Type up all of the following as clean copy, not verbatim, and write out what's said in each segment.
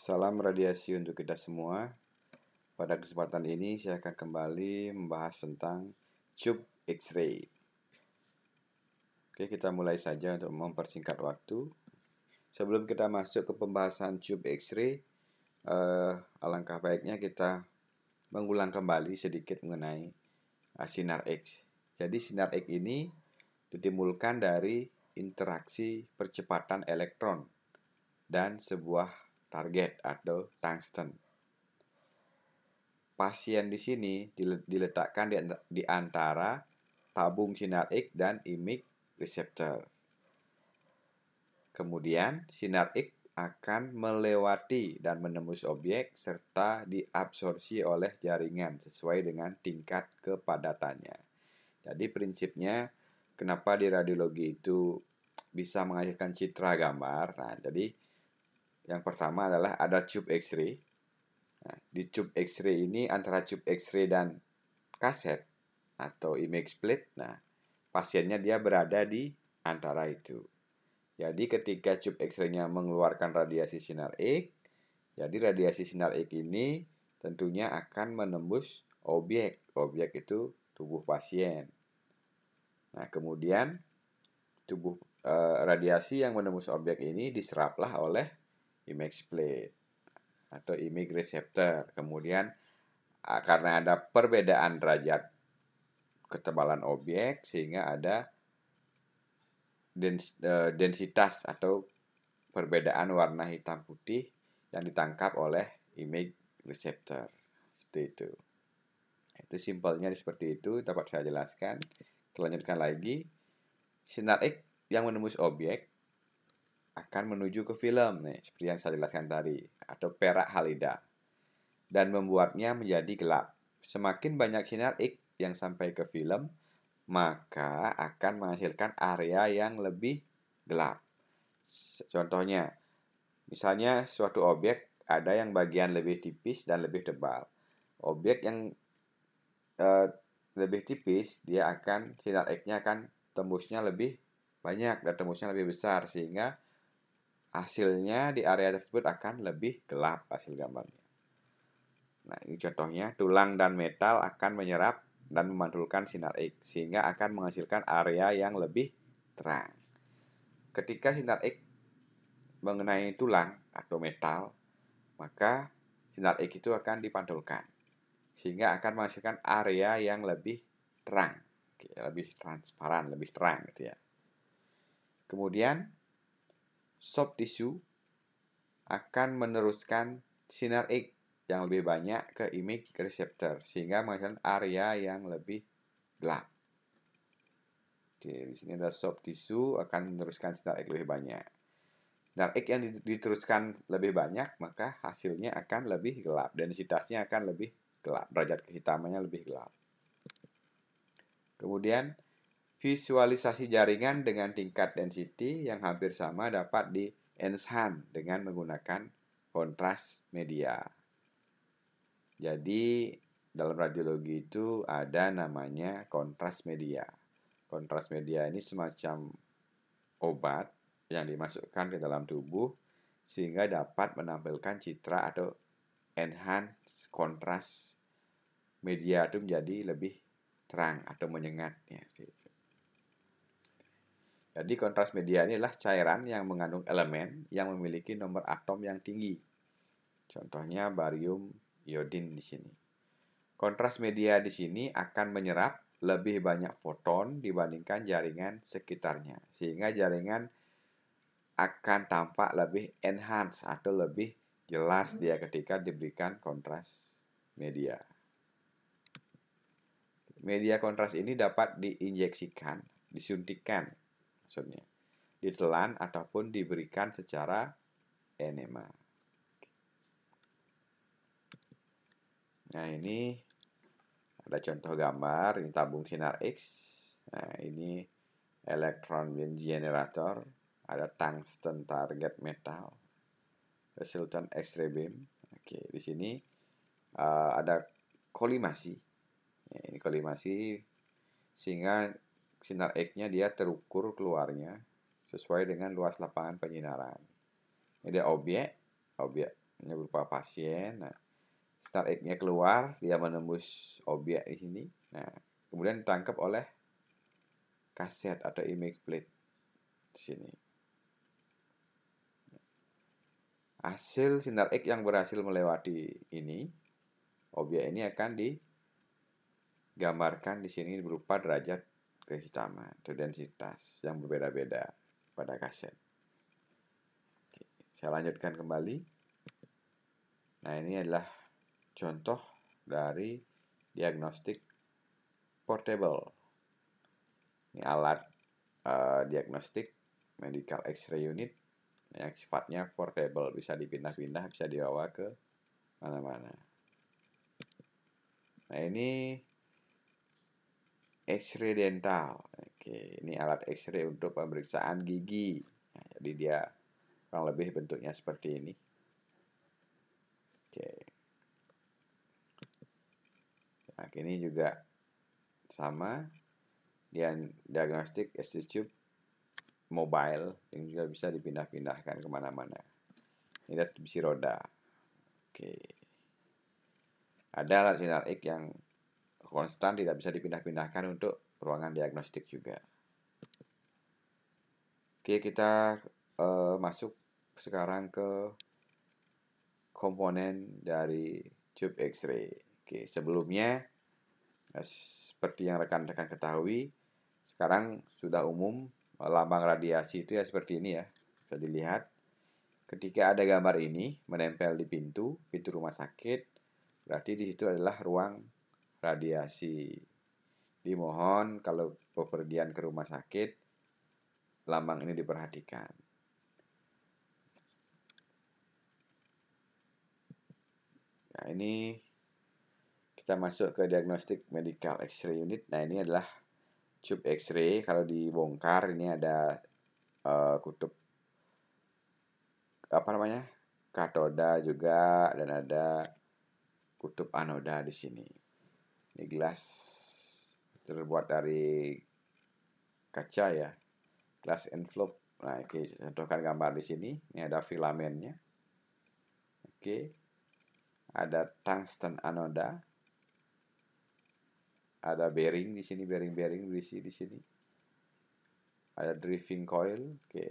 Salam radiasi untuk kita semua. Pada kesempatan ini saya akan kembali membahas tentang tube X-ray. Oke, kita mulai saja untuk mempersingkat waktu. Sebelum kita masuk ke pembahasan tube X-ray, alangkah baiknya kita mengulang kembali sedikit mengenai sinar X. Jadi sinar X ini ditimbulkan dari interaksi percepatan elektron dan sebuah target atau tungsten. Pasien di sini diletakkan di antara tabung sinar X dan image reseptor. Kemudian sinar X akan melewati dan menembus objek serta diabsorpsi oleh jaringan sesuai dengan tingkat kepadatannya. Jadi prinsipnya kenapa di radiologi itu bisa menghasilkan citra gambar. Nah, jadi yang pertama adalah ada tube X-ray. Nah, di tube X-ray ini antara tube X-ray dan kaset atau image plate, nah pasiennya dia berada di antara itu. Jadi ketika tube X-ray-nya mengeluarkan radiasi sinar X, jadi radiasi sinar X ini tentunya akan menembus objek. Objek itu tubuh pasien. Nah, kemudian radiasi yang menembus objek ini diseraplah oleh image plate atau image receptor. Kemudian karena ada perbedaan derajat ketebalan objek sehingga ada densitas atau perbedaan warna hitam putih yang ditangkap oleh image receptor. Seperti itu. Itu simpelnya seperti itu, dapat saya jelaskan. Kita lanjutkan lagi. Sinar X yang menembus objek akan menuju ke film, nih, seperti yang saya jelaskan tadi, atau perak halida, dan membuatnya menjadi gelap. Semakin banyak sinar X yang sampai ke film, maka akan menghasilkan area yang lebih gelap. Contohnya, misalnya suatu objek ada yang bagian lebih tipis dan lebih tebal. Objek yang lebih tipis, dia akan sinar X-nya akan tembusnya lebih banyak dan tembusnya lebih besar, sehingga hasilnya di area tersebut akan lebih gelap hasil gambarnya. Nah, ini contohnya, tulang dan metal akan menyerap dan memantulkan sinar X, sehingga akan menghasilkan area yang lebih terang. Ketika sinar X mengenai tulang atau metal, maka sinar X itu akan dipantulkan, sehingga akan menghasilkan area yang lebih terang, lebih transparan, lebih terang gitu ya. Kemudian soft tissue akan meneruskan sinar X yang lebih banyak ke image receptor sehingga menghasilkan area yang lebih gelap. Oke, di sini ada soft tissue akan meneruskan sinar X lebih banyak. Sinar X yang diteruskan lebih banyak maka hasilnya akan lebih gelap, densitasnya akan lebih gelap, derajat kehitamannya lebih gelap. Kemudian visualisasi jaringan dengan tingkat density yang hampir sama dapat di-enhance dengan menggunakan kontras media. Jadi dalam radiologi itu ada namanya kontras media. Kontras media ini semacam obat yang dimasukkan ke dalam tubuh sehingga dapat menampilkan citra atau enhance kontras media itu menjadi lebih terang atau menyengat ya. Jadi kontras media ini adalah cairan yang mengandung elemen yang memiliki nomor atom yang tinggi. Contohnya barium iodin di sini. Kontras media di sini akan menyerap lebih banyak foton dibandingkan jaringan sekitarnya, sehingga jaringan akan tampak lebih enhance atau lebih jelas dia ketika diberikan kontras media. Media kontras ini dapat diinjeksikan, disuntikkan, maksudnya ditelan ataupun diberikan secara enema. Nah, ini ada contoh gambar, ini tabung sinar X. Nah, ini elektron beam generator, ada tungsten target metal, resultant X-ray beam. Oke, di sini ada kolimasi. Ya, ini kolimasi sehingga sinar X-nya dia terukur keluarnya sesuai dengan luas lapangan penyinaran. Ini ada objek ini berupa pasien. Nah, sinar X-nya keluar, dia menembus objek di sini. Nah, kemudian ditangkap oleh kaset atau image plate di sini. Hasil sinar X yang berhasil melewati ini, objek ini akan digambarkan di sini berupa derajat kehitaman atau densitas yang berbeda-beda pada kaset. Oke, saya lanjutkan kembali. Nah, ini adalah contoh dari diagnostik portable. Ini alat diagnostik medical X-ray unit yang sifatnya portable, bisa dipindah-pindah, bisa dibawa ke mana-mana. Nah, ini X-ray dental. Oke, ini alat X-ray untuk pemeriksaan gigi. Nah, jadi dia kurang lebih bentuknya seperti ini. Oke. Nah, ini juga sama. Diagnostik tube mobile yang juga bisa dipindah-pindahkan kemana-mana. Ini adalah besi roda. Oke. Ada alat sinar X yang konstan, tidak bisa dipindah-pindahkan untuk ruangan diagnostik juga. Oke, kita masuk sekarang ke komponen dari tube X-ray. Oke, sebelumnya seperti yang rekan-rekan ketahui, sekarang sudah umum lambang radiasi itu ya seperti ini ya. Bisa dilihat. Ketika ada gambar ini menempel di pintu rumah sakit, berarti di situ adalah ruang radiasi. Dimohon kalau bepergian ke rumah sakit, lambang ini diperhatikan. Nah, ini kita masuk ke diagnostik medical X-ray unit. Nah, ini adalah tube X-ray. Kalau dibongkar, ini ada kutub katoda juga, dan ada kutub anoda di sini. Ini gelas terbuat dari kaca ya, glass envelope. Nah, oke, contohkan gambar di sini. Ini ada filamennya. Oke, ada tungsten anoda, ada bearing di sini, bearing berisi di sini. Ada driving coil. Oke,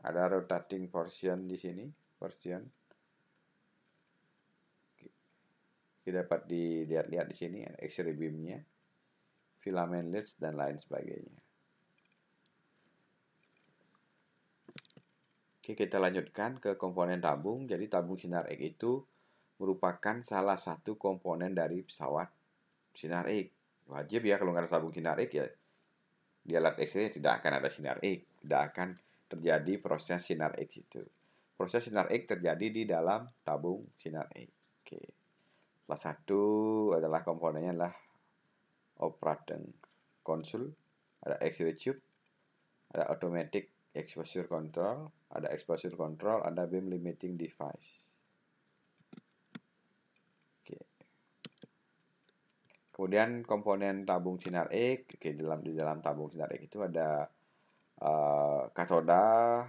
ada rotating portion di sini, portion. Oke, dapat dilihat-lihat di sini X-ray beamnya, filament leads dan lain sebagainya. Oke, kita lanjutkan ke komponen tabung. Jadi tabung sinar X itu merupakan salah satu komponen dari pesawat sinar X. Wajib ya kalau nggak ada tabung sinar X ya di alat X-ray tidak akan ada sinar X, tidak akan terjadi proses sinar X itu. Proses sinar X terjadi di dalam tabung sinar X. Oke. Salah satu adalah komponennya adalah operating console, ada X-ray tube, ada automatic exposure control, ada exposure control, ada beam limiting device. Oke. Kemudian komponen tabung sinar X, oke, di dalam tabung sinar X itu ada katoda,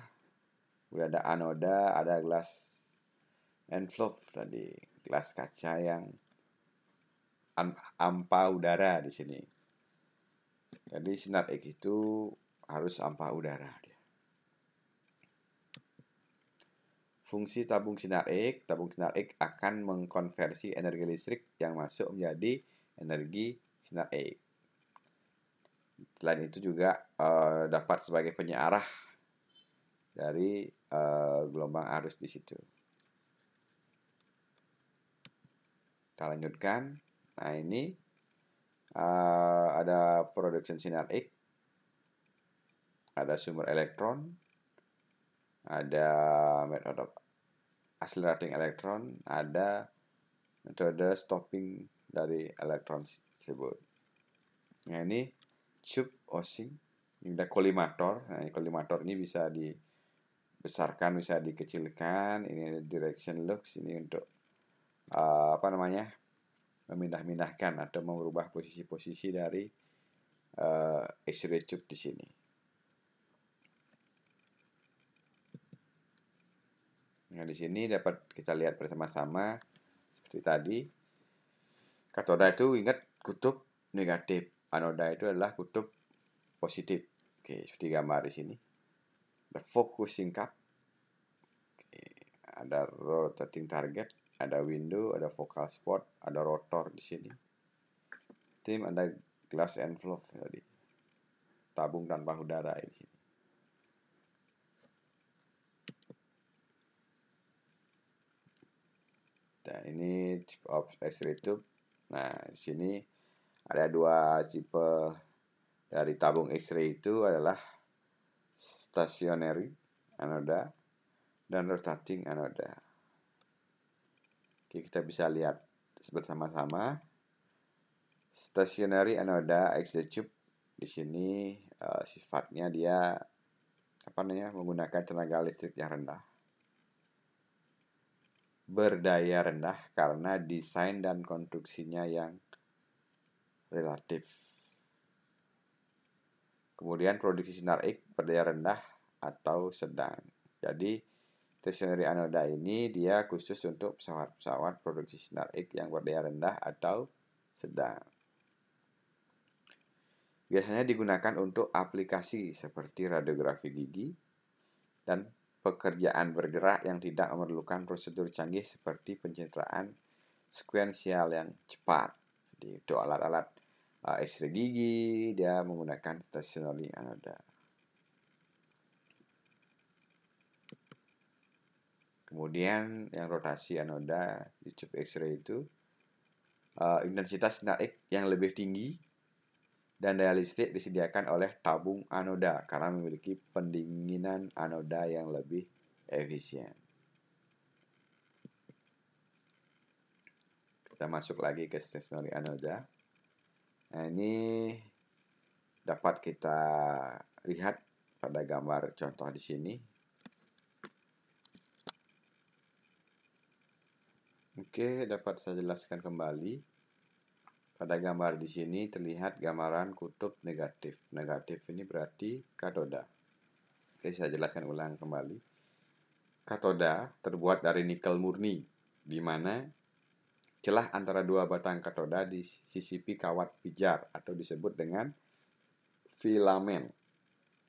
kemudian ada anoda, ada gelas envelope tadi, gelas kaca yang ampa udara di sini. Jadi sinar X itu harus ampa udara. Fungsi tabung sinar X akan mengkonversi energi listrik yang masuk menjadi energi sinar X. Selain itu juga dapat sebagai penyearah dari gelombang arus di situ. Kita lanjutkan. Nah, ini ada production sinar X, ada sumber elektron, ada metode accelerating elektron, ada metode stopping dari elektron tersebut. Nah, ini tube housing, ini ada kolimator. Nah, kolimator ini bisa dibesarkan, bisa dikecilkan. Ini ada direction lux, ini untuk memindah-mindahkan atau merubah posisi-posisi dari X-ray tube di sini. Nah, di sini dapat kita lihat bersama-sama seperti tadi. Katoda itu ingat kutub negatif, anoda itu adalah kutub positif. Oke, seperti gambar di sini. The focusing cup. Oke, ada rotating target, ada window, ada focal spot, ada rotor di sini. Tim ada glass envelope tadi. Tabung tanpa udara di sini. Nah, ini chip of X-ray tube. Nah, di sini ada dua tipe dari tabung X-ray itu adalah stationary anoda dan rotating anoda. Oke, kita bisa lihat bersama-sama. Stationary anoda X-ray tube di sini sifatnya dia menggunakan tenaga listrik yang rendah. Berdaya rendah karena desain dan konstruksinya yang relatif. Kemudian produksi sinar X berdaya rendah atau sedang. Jadi stationary anoda ini dia khusus untuk pesawat-pesawat produksi sinar X yang berdaya rendah atau sedang. Biasanya digunakan untuk aplikasi seperti radiografi gigi dan pekerjaan bergerak yang tidak memerlukan prosedur canggih seperti pencitraan sekuensial yang cepat. Jadi untuk alat-alat X-ray gigi dia menggunakan stationary anoda. Kemudian yang rotasi anoda di tube X-ray itu intensitas sinar X yang lebih tinggi dan daya listrik disediakan oleh tabung anoda karena memiliki pendinginan anoda yang lebih efisien. Kita masuk lagi ke stationary anoda. Nah, ini dapat kita lihat pada gambar contoh di sini. Oke, dapat saya jelaskan kembali. Pada gambar di sini terlihat gambaran kutub negatif. Negatif ini berarti katoda. Oke, saya jelaskan ulang kembali. Katoda terbuat dari nikel murni, di mana celah antara dua batang katoda disisipi kawat pijar atau disebut dengan filamen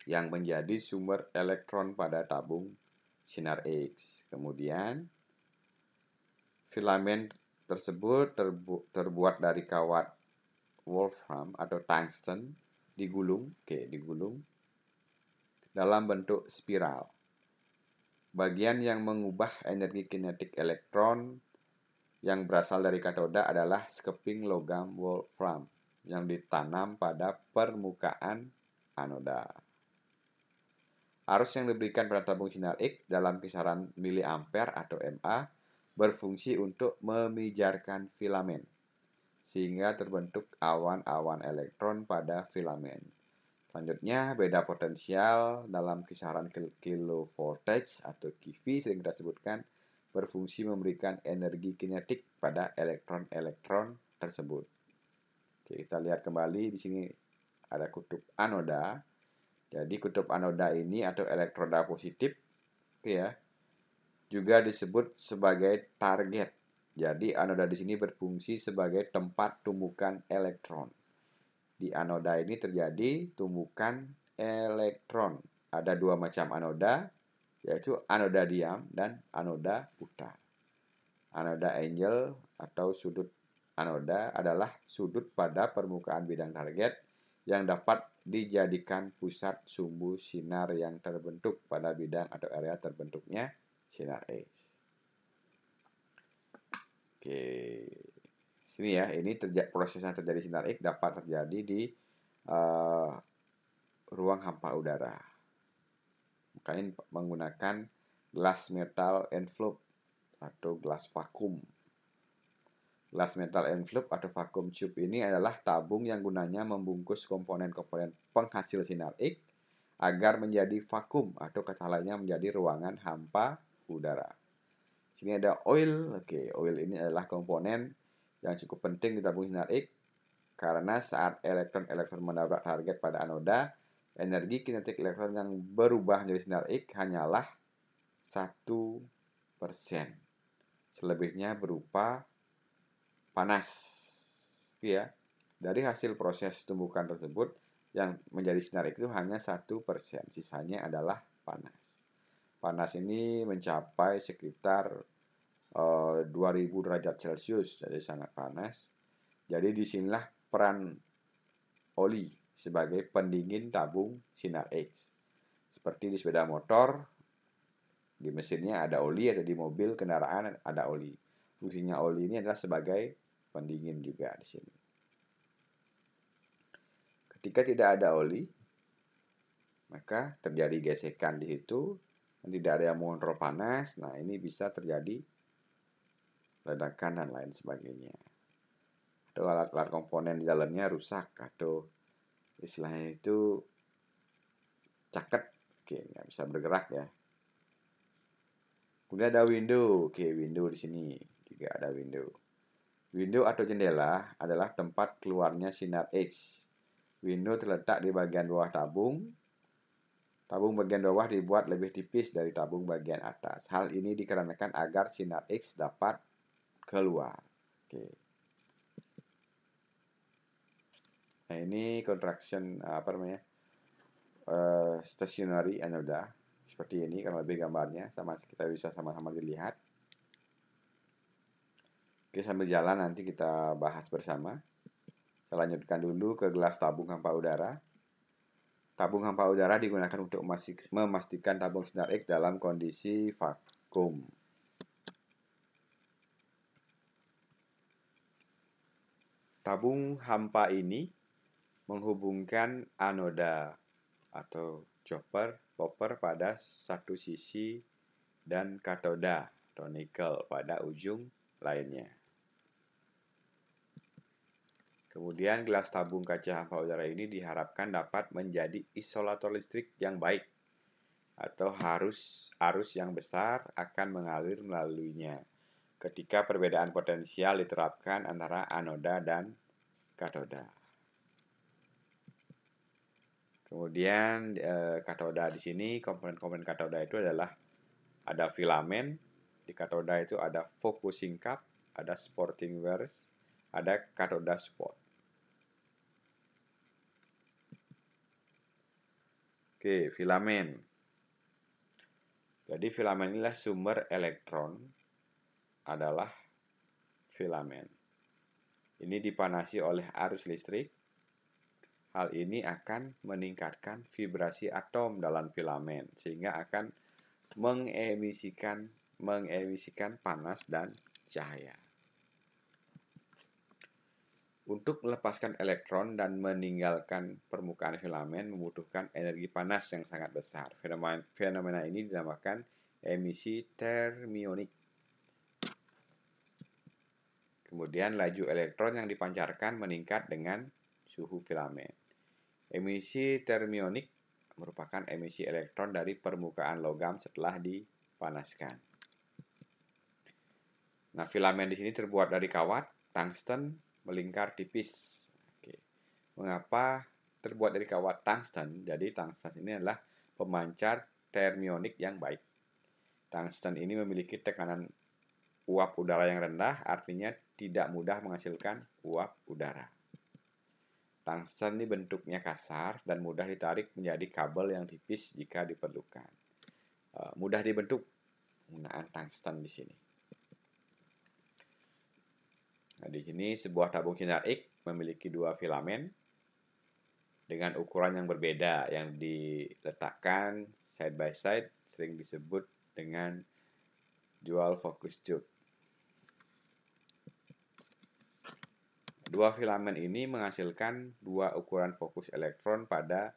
yang menjadi sumber elektron pada tabung sinar X. Kemudian filamen tersebut terbuat dari kawat wolfram atau tungsten digulung dalam bentuk spiral. Bagian yang mengubah energi kinetik elektron yang berasal dari katoda adalah sekeping logam wolfram yang ditanam pada permukaan anoda. Arus yang diberikan pada tabung sinar X dalam kisaran miliampere atau mA berfungsi untuk memijarkan filamen, sehingga terbentuk awan-awan elektron pada filamen. Selanjutnya, beda potensial dalam kisaran kilovoltage atau keV sering kita sebutkan berfungsi memberikan energi kinetik pada elektron-elektron tersebut. Oke, kita lihat kembali di sini ada kutub anoda. Jadi kutub anoda ini atau elektroda positif ya, juga disebut sebagai target. Jadi anoda di sini berfungsi sebagai tempat tumbukan elektron. Di anoda ini terjadi tumbukan elektron. Ada dua macam anoda, yaitu anoda diam dan anoda putar. Anoda angle atau sudut anoda adalah sudut pada permukaan bidang target yang dapat dijadikan pusat sumbu sinar yang terbentuk pada bidang atau area terbentuknya sinar X. Oke, sini ya, ini proses yang terjadi sinar X dapat terjadi di ruang hampa udara. Makanya menggunakan glass metal envelope atau glass vacuum. Glass metal envelope atau vacuum tube ini adalah tabung yang gunanya membungkus komponen-komponen penghasil sinar X agar menjadi vakum atau kata lainnya menjadi ruangan hampa udara. Sini ada oil. Oke, oil ini adalah komponen yang cukup penting di tabung sinar X karena saat elektron-elektron menabrak target pada anoda, energi kinetik elektron yang berubah menjadi sinar X hanyalah 1 Selebihnya berupa panas. Ya, dari hasil proses tumbukan tersebut yang menjadi sinar X itu hanya 1%, sisanya adalah panas. Panas ini mencapai sekitar 2000 derajat Celcius, jadi sangat panas. Jadi disinilah peran oli sebagai pendingin tabung sinar X. Seperti di sepeda motor, di mesinnya ada oli, ada di mobil kendaraan ada oli. Fungsinya oli ini adalah sebagai pendingin juga di sini. Ketika tidak ada oli, maka terjadi gesekan di situ, dan tidak ada yang mengontrol panas. Nah, ini bisa terjadi ledakan dan lain sebagainya. Atau alat-alat komponen di dalamnya rusak, atau istilahnya itu caket, oke, nggak bisa bergerak ya. Kemudian ada window, oke, window di sini juga ada window. Window atau jendela adalah tempat keluarnya sinar X. Window terletak di bagian bawah tabung. Tabung bagian bawah dibuat lebih tipis dari tabung bagian atas. Hal ini dikarenakan agar sinar X dapat keluar. Oke. Nah, ini contraction stationary anoda seperti ini karena lebih gambarnya, kita bisa sama-sama dilihat. Oke, sambil jalan nanti kita bahas bersama. Saya lanjutkan dulu ke gelas tabung hampa udara. Tabung hampa udara digunakan untuk memastikan tabung sinar X dalam kondisi vakum. Tabung hampa ini menghubungkan anoda atau popper pada satu sisi dan katoda atau nikel pada ujung lainnya. Kemudian gelas tabung kaca hampa udara ini diharapkan dapat menjadi isolator listrik yang baik, atau arus yang besar akan mengalir melaluinya ketika perbedaan potensial diterapkan antara anoda dan katoda. Kemudian katoda di sini, komponen-komponen katoda itu adalah ada filamen, di katoda itu ada focusing cap, ada sporting wires, ada katoda support. Oke, filamen. Jadi filamen inilah sumber elektron adalah filamen. Ini dipanasi oleh arus listrik. Hal ini akan meningkatkan vibrasi atom dalam filamen sehingga akan mengemisikan panas dan cahaya. Untuk melepaskan elektron dan meninggalkan permukaan filamen membutuhkan energi panas yang sangat besar. Fenomena ini dinamakan emisi termionik. Kemudian laju elektron yang dipancarkan meningkat dengan suhu filamen. Emisi termionik merupakan emisi elektron dari permukaan logam setelah dipanaskan. Nah, filamen di sini terbuat dari kawat tungsten melingkar tipis. Oke. Mengapa terbuat dari kawat tungsten? Jadi tungsten ini adalah pemancar termionik yang baik. Tungsten ini memiliki tekanan uap udara yang rendah, artinya tidak mudah menghasilkan uap udara. Tungsten ini bentuknya kasar dan mudah ditarik menjadi kabel yang tipis jika diperlukan. Mudah dibentuk penggunaan tungsten di sini. Nah, di sini sebuah tabung sinar X memiliki dua filamen dengan ukuran yang berbeda yang diletakkan side by side, sering disebut dengan dual focus tube. Dua filamen ini menghasilkan dua ukuran fokus elektron pada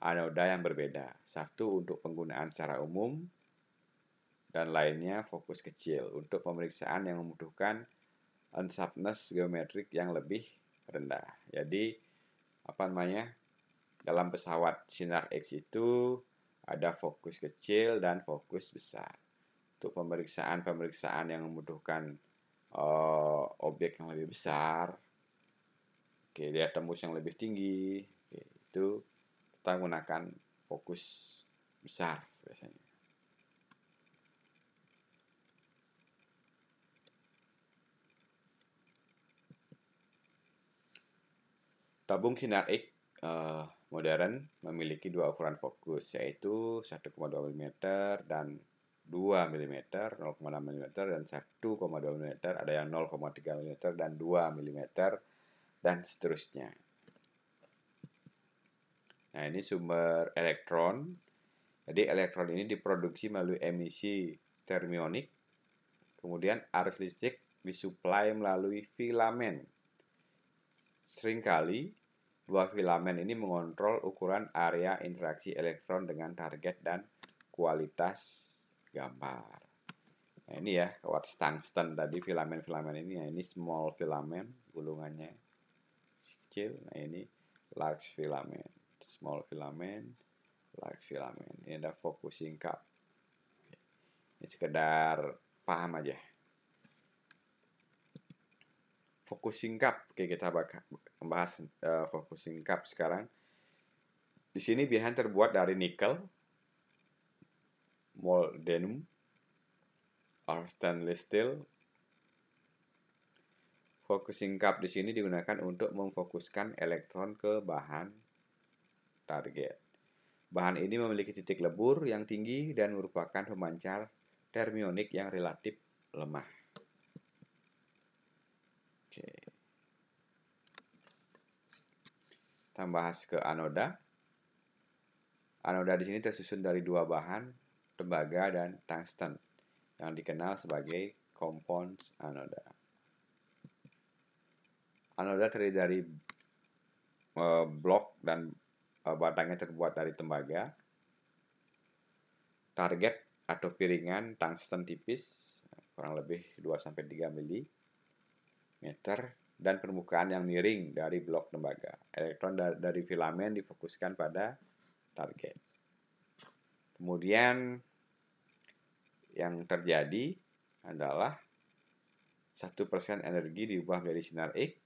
anoda yang berbeda. Satu untuk penggunaan secara umum dan lainnya fokus kecil untuk pemeriksaan yang membutuhkan unsharpness geometrik yang lebih rendah. Jadi dalam pesawat sinar X itu ada fokus kecil dan fokus besar. Untuk pemeriksaan yang membutuhkan objek yang lebih besar, dia tembus yang lebih tinggi, itu kita menggunakan fokus besar biasanya. Tabung sinar X modern memiliki dua ukuran fokus, yaitu 1,2 mm dan 2 mm, 0,6 mm dan 1,2 mm, ada yang 0,3 mm dan 2 mm, dan seterusnya. Nah, ini sumber elektron. Jadi elektron ini diproduksi melalui emisi termionik, kemudian arus listrik disuplai melalui filamen. Seringkali dua filamen ini mengontrol ukuran area interaksi elektron dengan target dan kualitas gambar. Nah, ini ya, quartz tungsten tadi filamen-filamen ini. Nah, ini small filamen, gulungannya kecil. Nah, ini large filament, small filament, large filament. Ini ada focusing cup. Ini sekedar paham aja. Focusing cup, oke, kita bahas focusing cup sekarang. Di sini bahan terbuat dari nikel, molybdenum, stainless steel. Focusing cup di sini digunakan untuk memfokuskan elektron ke bahan target. Bahan ini memiliki titik lebur yang tinggi dan merupakan pemancar termionik yang relatif lemah. Oke. Kita bahas ke anoda. Anoda di sini tersusun dari dua bahan, tembaga dan tungsten, yang dikenal sebagai compound anoda. Anoda terdiri dari blok dan batangnya terbuat dari tembaga. Target atau piringan tungsten tipis, kurang lebih 2-3 mm, dan permukaan yang miring dari blok tembaga. Elektron dari filamen difokuskan pada target. Kemudian yang terjadi adalah 1% energi diubah menjadi sinar X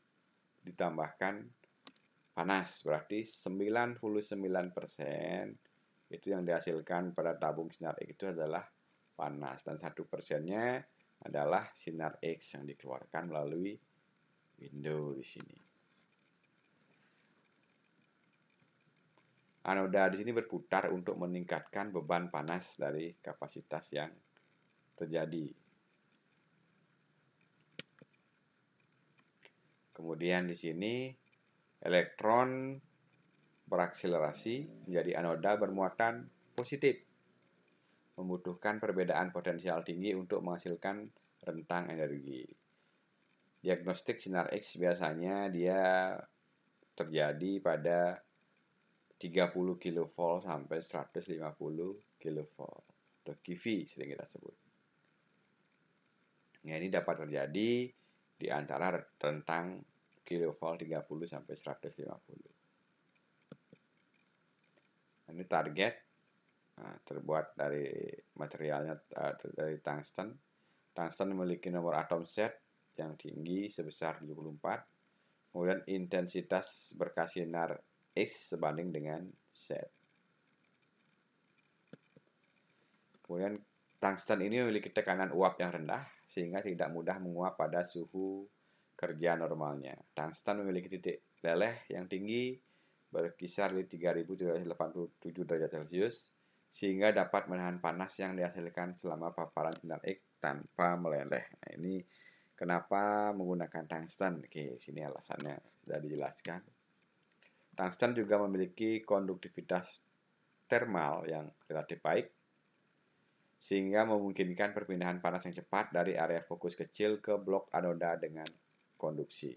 ditambahkan panas, berarti 99% itu yang dihasilkan pada tabung sinar X itu adalah panas, dan 1%-nya adalah sinar X yang dikeluarkan melalui window di sini. Anoda di sini berputar untuk meningkatkan beban panas dari kapasitas yang terjadi. Kemudian di sini elektron berakselerasi menjadi anoda bermuatan positif, membutuhkan perbedaan potensial tinggi untuk menghasilkan rentang energi. Diagnostik sinar X biasanya dia terjadi pada 30 kV sampai 150 kV atau kV sering kita sebut. Nah, ini dapat terjadi di antara rentang kilovolt 30 sampai 150. Ini target, terbuat dari materialnya dari tungsten. Tungsten memiliki nomor atom set yang tinggi sebesar 74. Kemudian intensitas berkas sinar X sebanding dengan Z. Kemudian tungsten ini memiliki tekanan uap yang rendah sehingga tidak mudah menguap pada suhu kerja normalnya. Tungsten memiliki titik leleh yang tinggi berkisar di 3787 derajat Celcius sehingga dapat menahan panas yang dihasilkan selama paparan sinar X tanpa meleleh. Nah, ini kenapa menggunakan tungsten? Oke, sini alasannya sudah dijelaskan. Tungsten juga memiliki konduktivitas termal yang relatif baik, sehingga memungkinkan perpindahan panas yang cepat dari area fokus kecil ke blok anoda dengan konduksi.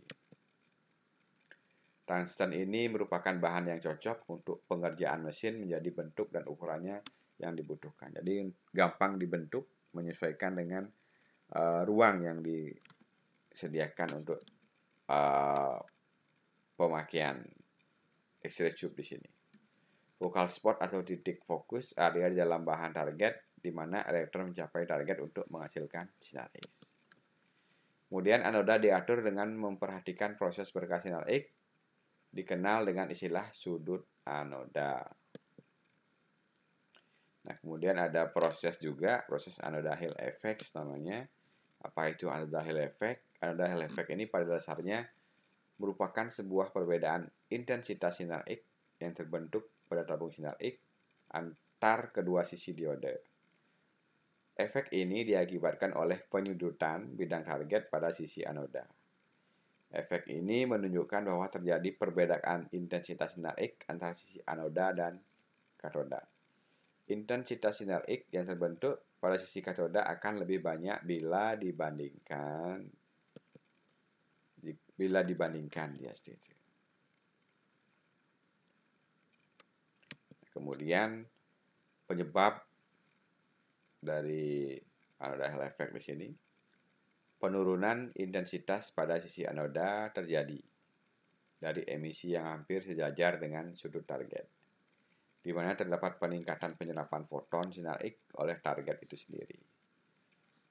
Tungsten ini merupakan bahan yang cocok untuk pengerjaan mesin menjadi bentuk dan ukurannya yang dibutuhkan. Jadi gampang dibentuk, menyesuaikan dengan ruang yang disediakan untuk pemakaian X-ray tube di sini. Focal spot atau titik fokus area di dalam bahan target di mana elektron mencapai target untuk menghasilkan sinar X. Kemudian anoda diatur dengan memperhatikan proses berkas sinar X, dikenal dengan istilah sudut anoda. Nah, kemudian ada proses juga, proses anoda Hill effect namanya. Apa itu anoda Hill effect? Anoda Hill effect ini pada dasarnya merupakan sebuah perbedaan intensitas sinar X yang terbentuk pada tabung sinar X antar kedua sisi diode. Efek ini diakibatkan oleh penyudutan bidang target pada sisi anoda. Efek ini menunjukkan bahwa terjadi perbedaan intensitas sinar X antara sisi anoda dan katoda. Intensitas sinar X yang terbentuk pada sisi katoda akan lebih banyak bila dibandingkan ya. Kemudian penyebab dari anoda Hall effect di sini, penurunan intensitas pada sisi anoda terjadi dari emisi yang hampir sejajar dengan sudut target, di mana terdapat peningkatan penyerapan foton sinar X oleh target itu sendiri.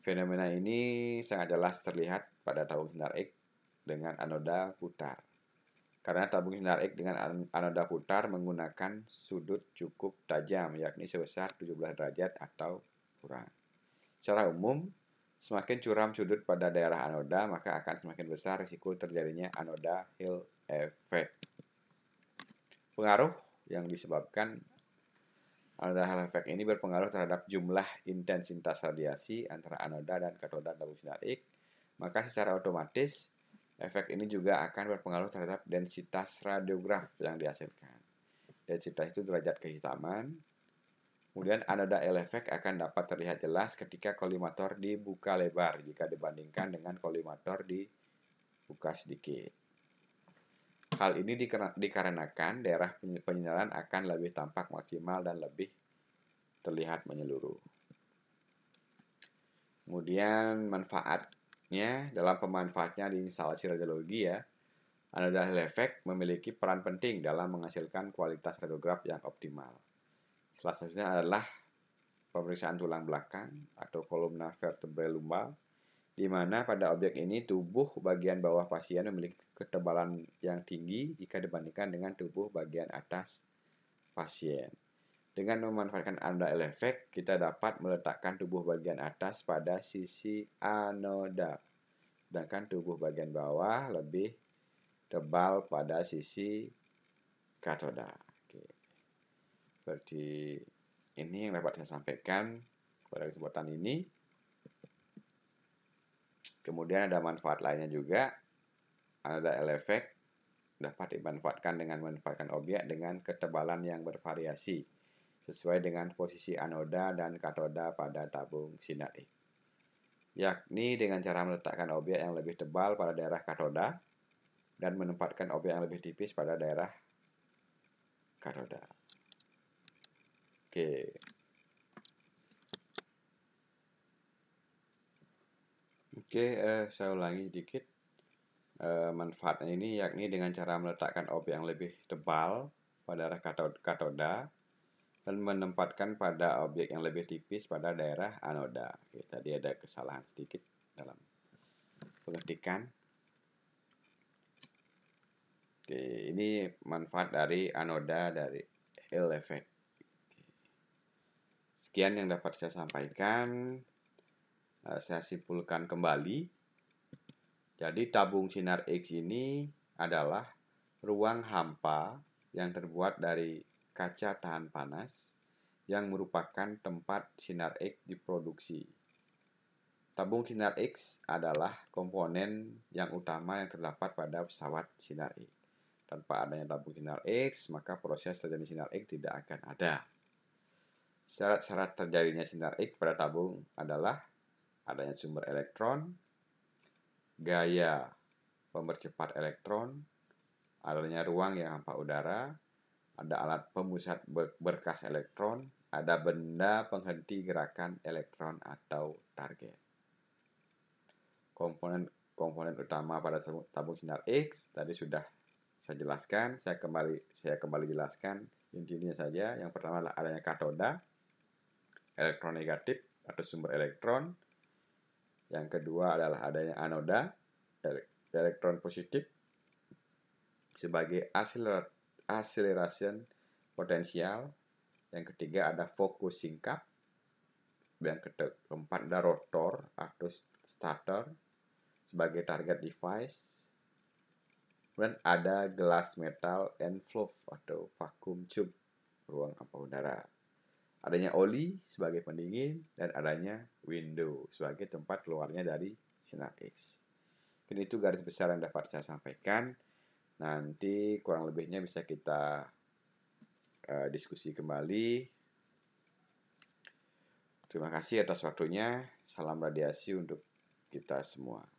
Fenomena ini sangat jelas terlihat pada tabung sinar X dengan anoda putar. Karena tabung sinar X dengan anoda putar menggunakan sudut cukup tajam, yakni sebesar 17 derajat atau kurang. Secara umum, semakin curam sudut pada daerah anoda, maka akan semakin besar risiko terjadinya anoda Hall effect. Pengaruh yang disebabkan anoda Hall effect ini berpengaruh terhadap jumlah intensitas radiasi antara anoda dan katoda tabung sinar X, maka secara otomatis efek ini juga akan berpengaruh terhadap densitas radiograf yang dihasilkan. Densitas itu derajat kehitaman. Kemudian anoda Hall effect akan dapat terlihat jelas ketika kolimator dibuka lebar jika dibandingkan dengan kolimator dibuka sedikit. Hal ini dikarenakan daerah penyinaran akan lebih tampak maksimal dan lebih terlihat menyeluruh. Kemudian manfaatnya dalam pemanfaatnya di instalasi radiologi ya, anoda Hall effect memiliki peran penting dalam menghasilkan kualitas radiograf yang optimal. Salah satunya adalah pemeriksaan tulang belakang atau kolumna vertebrae lumbal, di mana pada objek ini tubuh bagian bawah pasien memiliki ketebalan yang tinggi jika dibandingkan dengan tubuh bagian atas pasien. Dengan memanfaatkan anoda Hall effect, kita dapat meletakkan tubuh bagian atas pada sisi anoda, sedangkan tubuh bagian bawah lebih tebal pada sisi katoda. Oke. Seperti ini yang dapat saya sampaikan pada kesempatan ini. Kemudian ada manfaat lainnya juga. Anoda Hall effect dapat dimanfaatkan dengan memanfaatkan objek dengan ketebalan yang bervariasi sesuai dengan posisi anoda dan katoda pada tabung sinar X, yakni dengan cara meletakkan objek yang lebih tebal pada daerah katoda dan menempatkan objek yang lebih tipis pada daerah katoda. Oke. Saya ulangi sedikit. Manfaatnya ini yakni dengan cara meletakkan objek yang lebih tebal pada daerah katoda dan menempatkan pada objek yang lebih tipis pada daerah anoda. Oke, tadi ada kesalahan sedikit dalam pengetikan. Oke, ini manfaat dari anoda dari Hall effect. Sekian yang dapat saya sampaikan. Saya simpulkan kembali. Jadi tabung sinar X ini adalah ruang hampa yang terbuat dari kaca tahan panas yang merupakan tempat sinar X diproduksi. Tabung sinar X adalah komponen yang utama yang terdapat pada pesawat sinar X. Tanpa adanya tabung sinar X, maka proses terjadinya sinar X tidak akan ada. Syarat-syarat terjadinya sinar X pada tabung adalah adanya sumber elektron, gaya pemercepat elektron, adanya ruang yang hampa udara, ada alat pemusat berkas elektron, ada benda penghenti gerakan elektron atau target. Komponen utama pada tabung sinar X tadi sudah saya jelaskan, saya kembali jelaskan intinya saja. Yang pertama adalah adanya katoda, elektron negatif atau sumber elektron. Yang kedua adalah adanya anoda, elektron positif sebagai acceleration potensial. Yang ketiga ada focusing cap. Yang keempat ada rotor atau starter sebagai target device. Kemudian ada gelas metal envelope atau vacuum tube, ruang hampa udara. Adanya oli sebagai pendingin dan adanya window sebagai tempat keluarnya dari sinar X. Mungkin itu garis besar yang dapat saya sampaikan. Nanti kurang lebihnya bisa kita diskusi kembali. Terima kasih atas waktunya. Salam radiasi untuk kita semua.